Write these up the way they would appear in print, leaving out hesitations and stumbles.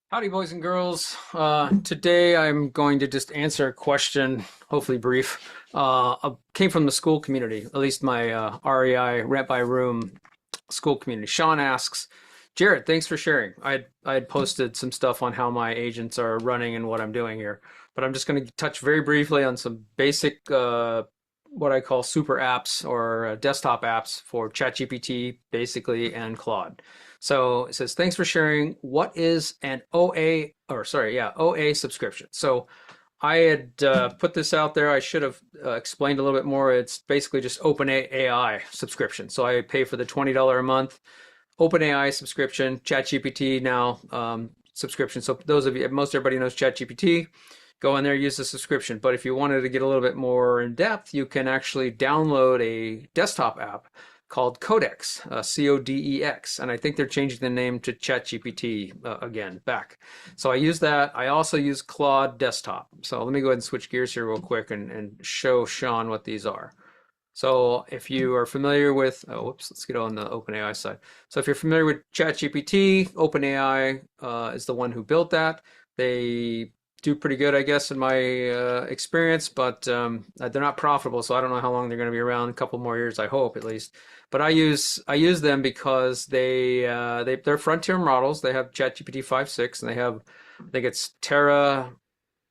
Howdy, boys and girls. Today I'm going to just answer a question, hopefully brief. Came from the Skool community, at least my REI rent by room Skool community. Sean asks, Jared, thanks for sharing. I had posted some stuff on how my agents are running and what I'm doing here, but I'm just going to touch very briefly on some basic what I call super apps or desktop apps for ChatGPT, basically, and Claude. So it says, thanks for sharing. What is an OA subscription? So I had put this out there. I should have explained a little bit more. It's basically just OpenAI subscription. So I pay for the $20 a month OpenAI subscription, ChatGPT now subscription. So those of you, most everybody knows ChatGPT. Go in there, use the subscription. But if you wanted to get a little bit more in depth, you can actually download a desktop app called Codex, Codex, and I think they're changing the name to ChatGPT again back. So I use that. I also use Claude Desktop. So let me go ahead and switch gears here real quick and show Sean what these are. So if you are familiar with, whoops, let's get on the OpenAI side. So if you're familiar with ChatGPT, OpenAI is the one who built that. They do pretty good, I guess, in my experience, but they're not profitable, so I don't know how long they're going to be around. A couple more years, I hope, at least. But I use them because they're frontier models. They have ChatGPT 5.6, and they have, I think it's Terra,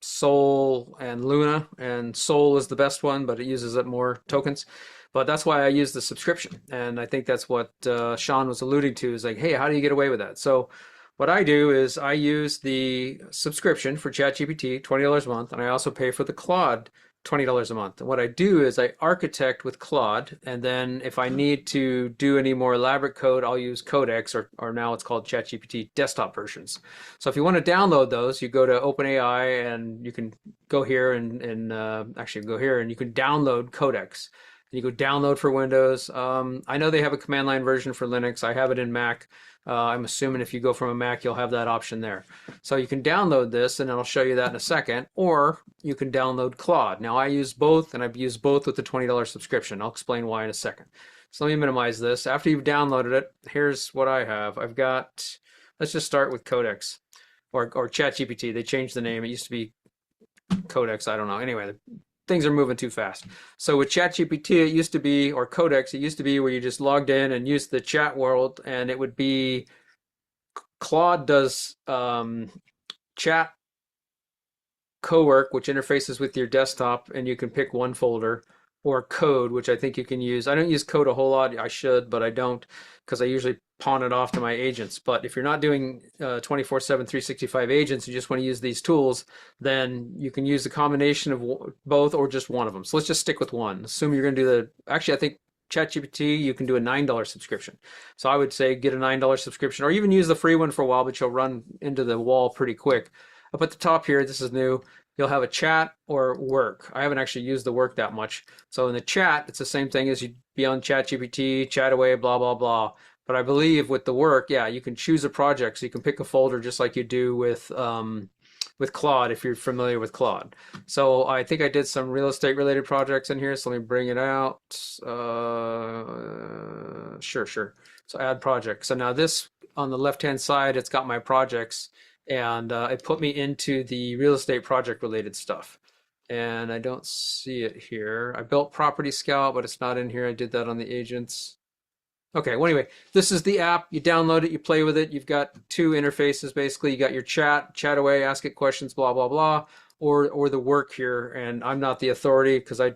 Soul, and Luna, and Soul is the best one, but it uses up more tokens. But that's why I use the subscription, and I think that's what Sean was alluding to. Is like, hey, how do you get away with that? So what I do is I use the subscription for ChatGPT, $20 a month, and I also pay for the Claude, $20 a month. And what I do is I architect with Claude, and then if I need to do any more elaborate code, I'll use Codex, or now it's called ChatGPT desktop versions. So if you want to download those, you go to OpenAI and you can go here and actually go here and you can download Codex. And you go download for Windows. I know they have a command line version for Linux. I have it in Mac. I'm assuming if you go from a Mac, you'll have that option there. So you can download this, and I'll show you that in a second, or you can download Claude. Now I use both, and I've used both with the $20 subscription. I'll explain why in a second. So let me minimize this. After you've downloaded it, here's what I have. I've got, let's just start with Codex or ChatGPT. They changed the name. It used to be Codex. I don't know. Anyway, things are moving too fast. So with ChatGPT, it used to be, or Codex, it used to be where you just logged in and used the chat world, and it would be Claude does chat cowork, which interfaces with your desktop, and you can pick one folder, or code, which I think you can use. I don't use code a whole lot. I should, but I don't because I usually pawn it off to my agents. But if you're not doing 24/7, 365 agents, you just want to use these tools, then you can use a combination of both or just one of them. So let's just stick with one. Assume you're going to do actually, I think ChatGPT, you can do a $9 subscription. So I would say get a $9 subscription or even use the free one for a while, but you'll run into the wall pretty quick. Up at the top here, this is new. You'll have a chat or work. I haven't actually used the work that much. So in the chat, it's the same thing as you'd be on ChatGPT, chat away, blah, blah, blah. But I believe with the work, yeah, you can choose a project. So you can pick a folder just like you do with Claude if you're familiar with Claude. So I think I did some real estate related projects in here. So let me bring it out. Sure, sure. So add project. So now this on the left-hand side, it's got my projects, and it put me into the real estate project related stuff. And I don't see it here. I built Property Scout, but it's not in here. I did that on the agents. Okay, well, anyway, this is the app. You download it, you play with it. You've got two interfaces, basically. You got your chat away, ask it questions, blah, blah, blah, or the work here. And I'm not the authority because I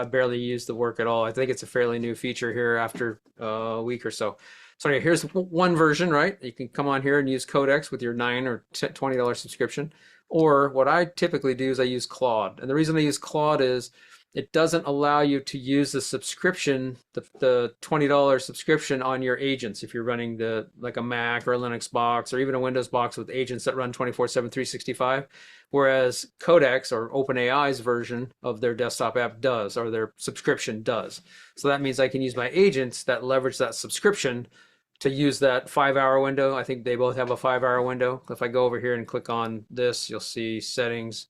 barely use the work at all. I think it's a fairly new feature here after a week or so. So anyway, here's one version, right? You can come on here and use Codex with your $9 or $20 subscription. Or what I typically do is I use Claude. And the reason I use Claude is it doesn't allow you to use the subscription, the $20 subscription on your agents if you're running like a Mac or a Linux box or even a Windows box with agents that run 24/7, 365. Whereas Codex or OpenAI's version of their desktop app does, or their subscription does. So that means I can use my agents that leverage that subscription to use that 5-hour window. I think they both have a 5-hour window. If I go over here and click on this, you'll see settings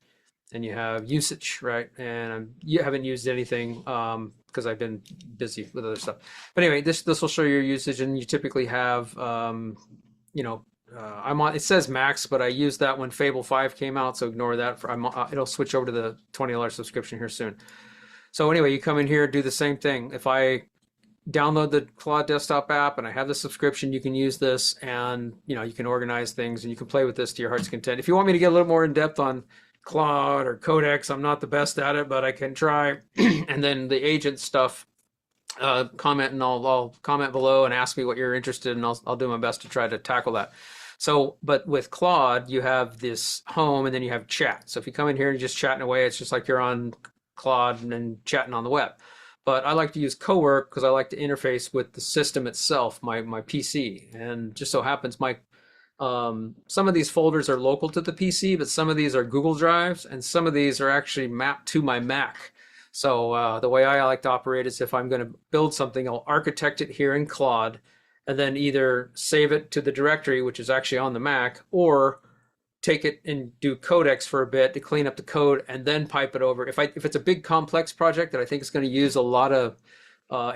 and you have usage, right? And you haven't used anything because I've been busy with other stuff. But anyway, this will show your usage, and you typically have, you know, I'm on. It says Max, but I used that when Fable 5 came out, so ignore that. It'll switch over to the $20 subscription here soon. So anyway, you come in here, do the same thing. If I download the Claude desktop app and I have the subscription, you can use this, and you can organize things and you can play with this to your heart's content. If you want me to get a little more in depth on Claude or Codex, I'm not the best at it, but I can try. And then the agent stuff, comment, and I'll comment below and ask me what you're interested in. I'll do my best to try to tackle that. So, but with Claude, you have this home and then you have chat. So if you come in here and you're just chatting away, it's just like you're on Claude and then chatting on the web. But I like to use Cowork because I like to interface with the system itself, my PC. And just so happens some of these folders are local to the PC, but some of these are Google Drives, and some of these are actually mapped to my Mac. So the way I like to operate is if I'm going to build something, I'll architect it here in Claude, and then either save it to the directory, which is actually on the Mac, or take it and do codex for a bit to clean up the code and then pipe it over. If it's a big complex project that I think is going to use a lot of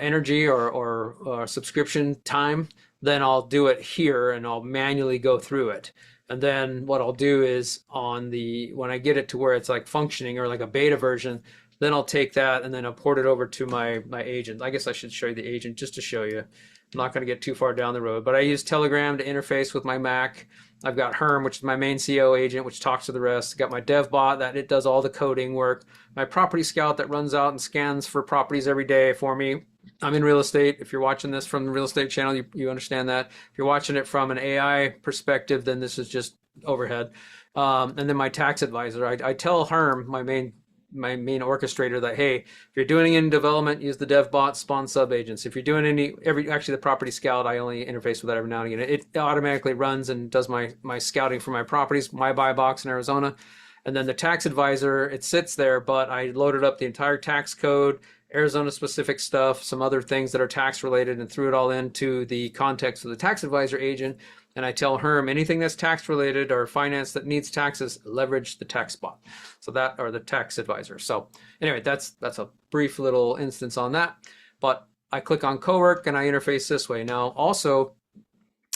energy or subscription time, then I'll do it here and I'll manually go through it. And then what I'll do is when I get it to where it's like functioning or like a beta version, then I'll take that and then I'll port it over to my agent. I guess I should show you the agent just to show you. I'm not going to get too far down the road, but I use Telegram to interface with my Mac. I've got Herm, which is my main CO agent, which talks to the rest. I've got my dev bot that it does all the coding work. My property scout that runs out and scans for properties every day for me. I'm in real estate. If you're watching this from the real estate channel, you understand that. If you're watching it from an AI perspective, then this is just overhead. And then my tax advisor, I tell Herm, my main orchestrator, that hey, if you're doing in development, use the dev bot, spawn sub agents. If you're doing actually the property scout, I only interface with that every now and again. It automatically runs and does my scouting for my properties, my buy box in Arizona. And then the tax advisor, it sits there, but I loaded up the entire tax code, Arizona specific stuff, some other things that are tax related, and threw it all into the context of the tax advisor agent. And I tell Herm anything that's tax related or finance that needs taxes, leverage the tax bot. So that, or the tax advisor. So anyway, that's a brief little instance on that. But I click on Cowork and I interface this way. Now also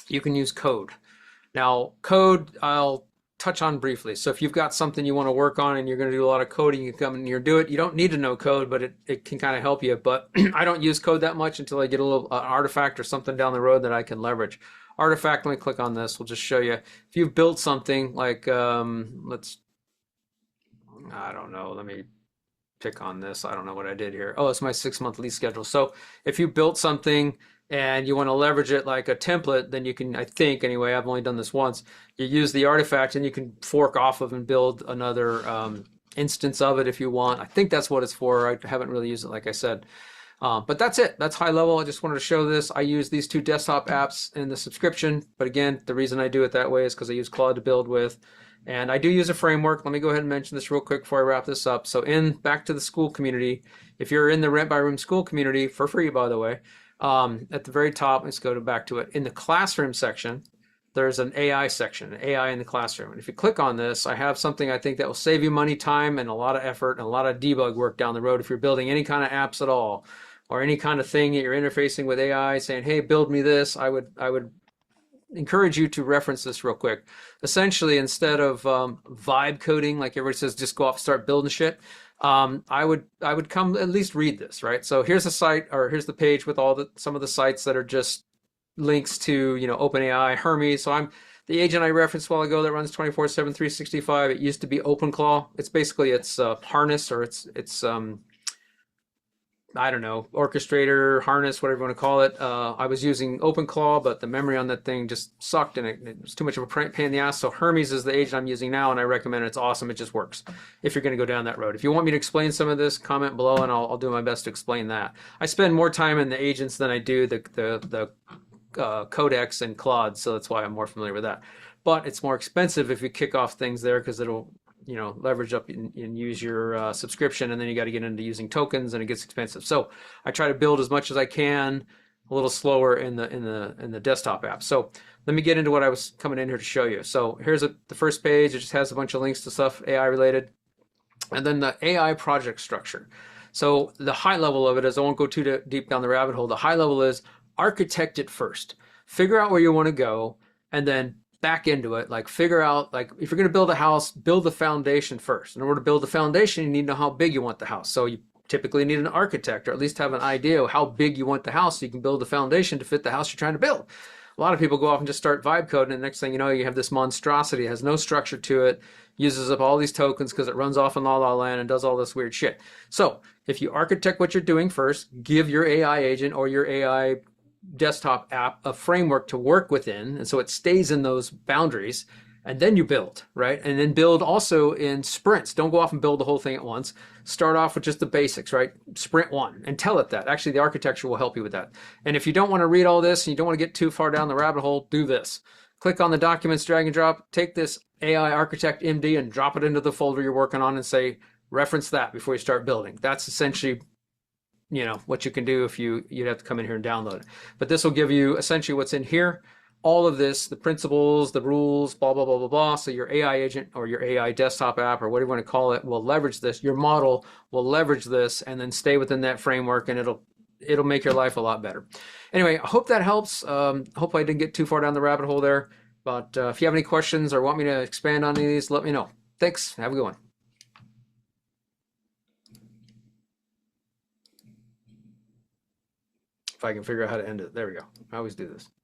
you can use code. Now code I'll touch on briefly. So if you've got something you want to work on and you're going to do a lot of coding, you come in and you do it. You don't need to know code, but it can kind of help you. But I don't use code that much until I get a little artifact or something down the road that I can leverage. Artifact, let me click on this. We'll just show you. If you've built something like, I don't know, let me pick on this. I don't know what I did here. Oh, it's my 6-month lease schedule. So if you built something and you want to leverage it like a template, then you can, I think anyway, I've only done this once, you use the artifact and you can fork off of and build another instance of it if you want. I think that's what it's for. I haven't really used it, like I said. But that's it. That's high level. I just wanted to show this. I use these 2 desktop apps in the subscription. But again, the reason I do it that way is because I use Claude to build with. And I do use a framework. Let me go ahead and mention this real quick before I wrap this up. So back to the Skool community. If you're in the Rent by Room Skool community, for free, by the way, at the very top, let's go back to it. In the classroom section, there's an AI section, AI in the classroom. And if you click on this, I have something I think that will save you money, time, and a lot of effort and a lot of debug work down the road if you're building any kind of apps at all, or any kind of thing that you're interfacing with AI, saying, hey, build me this. I would encourage you to reference this real quick. Essentially, instead of vibe coding, like everybody says, just go off and start building shit, I would come at least read this, right? So here's the site, or here's the page with some of the sites that are just links to, OpenAI, Hermes. So the agent I referenced a while ago that runs 24/7, 365. It used to be OpenClaw. It's basically harness, or it's I don't know, orchestrator, harness, whatever you want to call it. I was using OpenClaw, but the memory on that thing just sucked and it was too much of a pain in the ass. So Hermes is the agent I'm using now, and I recommend it. It's awesome. It just works if you're going to go down that road. If you want me to explain some of this, comment below and I'll do my best to explain that. I spend more time in the agents than I do the Codex and Claude, so that's why I'm more familiar with that. But it's more expensive if you kick off things there because it'll leverage up and use your subscription, and then you got to get into using tokens, and it gets expensive. So I try to build as much as I can, a little slower in the desktop app. So let me get into what I was coming in here to show you. So here's the first page. It just has a bunch of links to stuff AI related, and then the AI project structure. So the high level of it is, I won't go too deep down the rabbit hole. The high level is architect it first, figure out where you want to go, and then back into it, like figure out, like if you're going to build a house, build the foundation first. In order to build the foundation, you need to know how big you want the house. So you typically need an architect, or at least have an idea of how big you want the house so you can build the foundation to fit the house you're trying to build. A lot of people go off and just start vibe coding, and the next thing you know, you have this monstrosity, it has no structure to it, uses up all these tokens because it runs off in La La Land and does all this weird shit. So if you architect what you're doing first, give your AI agent or your AI desktop app a framework to work within, and so it stays in those boundaries, and then you build, right? And then build also in sprints. Don't go off and build the whole thing at once. Start off with just the basics, right? Sprint one, and tell it that. Actually, the architecture will help you with that. And if you don't want to read all this and you don't want to get too far down the rabbit hole, do this. Click on the documents, drag and drop, take this AI Architect MD and drop it into the folder you're working on and say, reference that before you start building. That's essentially, you know, what you can do. If you'd have to come in here and download it, but this will give you essentially what's in here, all of this, the principles, the rules, blah blah blah blah blah. So your AI agent or your AI desktop app or whatever you want to call it will leverage this. Your model will leverage this and then stay within that framework, and it'll make your life a lot better. Anyway, I hope that helps. Hope I didn't get too far down the rabbit hole there, but if you have any questions or want me to expand on any of these, let me know. Thanks. Have a good one. If I can figure out how to end it. There we go. I always do this.